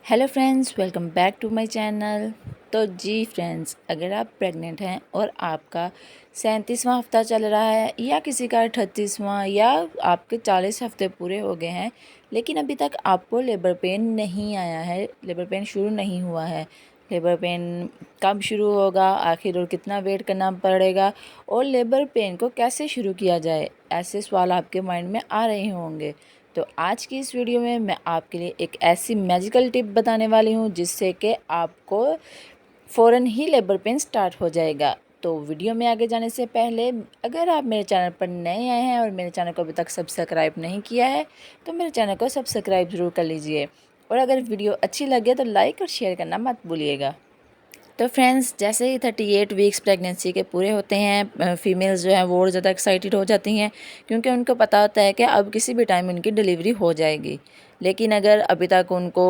Hello friends, welcome back to my channel. तो जी friends, अगर आप प्रेग्नेंट हैं और आपका 37वां हफ्ता चल रहा है या किसी का 38वां या आपके 40 हफ्ते पूरे हो गए हैं लेकिन अभी तक आपको लेबर पेन नहीं आया है, लेबर पेन शुरू नहीं हुआ है, लेबर पेन कब शुरू होगा आखिर और कितना वेट करना पड़ेगा और लेबर पेन को कैसे शुरू किया जाए, ऐसे सवाल आपके माइंड में आ रहे होंगे। तो आज की इस वीडियो में मैं आपके लिए एक ऐसी मैजिकल टिप बताने वाली हूँ जिससे कि आपको फ़ौरन ही लेबर पेन स्टार्ट हो जाएगा। तो वीडियो में आगे जाने से पहले अगर आप मेरे चैनल पर नए आए हैं और मेरे चैनल को अभी तक सब्सक्राइब नहीं किया है तो मेरे चैनल को सब्सक्राइब ज़रूर कर लीजिए और अगर वीडियो अच्छी लगे तो लाइक और शेयर करना मत भूलिएगा। तो फ्रेंड्स, जैसे ही 38 वीक्स प्रेगनेंसी के पूरे होते हैं, फीमेल्स जो हैं वो और ज़्यादा एक्साइटेड हो जाती हैं क्योंकि उनको पता होता है कि अब किसी भी टाइम उनकी डिलीवरी हो जाएगी। लेकिन अगर अभी तक उनको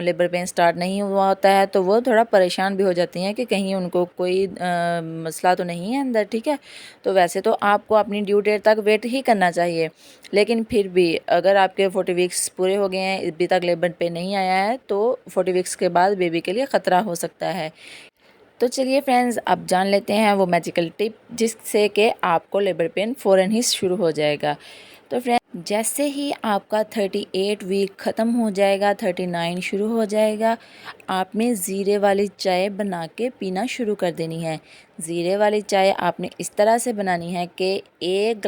लेबर पेन स्टार्ट नहीं हुआ होता है तो वो थोड़ा परेशान भी हो जाती हैं कि कहीं उनको कोई मसला तो नहीं है अंदर। ठीक है, तो वैसे तो आपको अपनी ड्यू डेट तक वेट ही करना चाहिए, लेकिन फिर भी अगर आपके 40 वीक्स पूरे हो गए हैं अभी तक लेबर पेन नहीं आया है तो 40 वीक्स के बाद बेबी के लिए ख़तरा हो सकता है। तो चलिए फ्रेंड्स, अब जान लेते हैं वो मैजिकल टिप जिससे कि आपको लेबर पेन फ़ौरन ही शुरू हो जाएगा। तो फ्रेंड्स, जैसे ही आपका 38 वीक ख़त्म हो जाएगा, 39 शुरू हो जाएगा, आपने ज़ीरे वाली चाय बना के पीना शुरू कर देनी है। ज़ीरे वाली चाय आपने इस तरह से बनानी है कि एक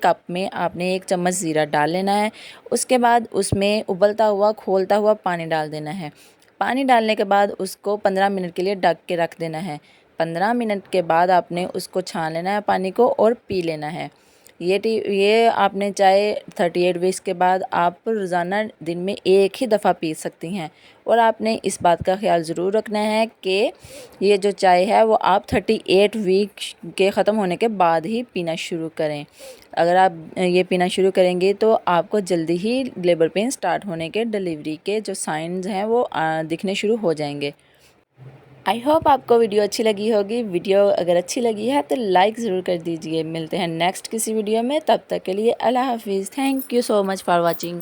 कप में आपने 1 चम्मच ज़ीरा डाल लेना है। उसके बाद उसमें उबलता हुआ खौलता हुआ पानी डाल देना है। पानी डालने के बाद उसको 15 मिनट के लिए ढक के रख देना है। 15 मिनट के बाद आपने उसको छान लेना है पानी को और पी लेना है। ये आपने चाहे 38 वीक्स के बाद आप रोज़ाना दिन में एक ही दफ़ा पी सकती हैं और आपने इस बात का ख्याल ज़रूर रखना है कि ये जो चाय है वो आप 38 वीक के ख़त्म होने के बाद ही पीना शुरू करें। अगर आप ये पीना शुरू करेंगे तो आपको जल्दी ही लेबर पेन स्टार्ट होने के, डिलीवरी के जो साइंस हैं वो दिखने शुरू हो जाएंगे। आई होप आपको वीडियो अच्छी लगी होगी। वीडियो अगर अच्छी लगी है तो लाइक ज़रूर कर दीजिए। मिलते हैं नेक्स्ट किसी वीडियो में, तब तक के लिए अल्लाह हाफिज़। Thank you so much for watching.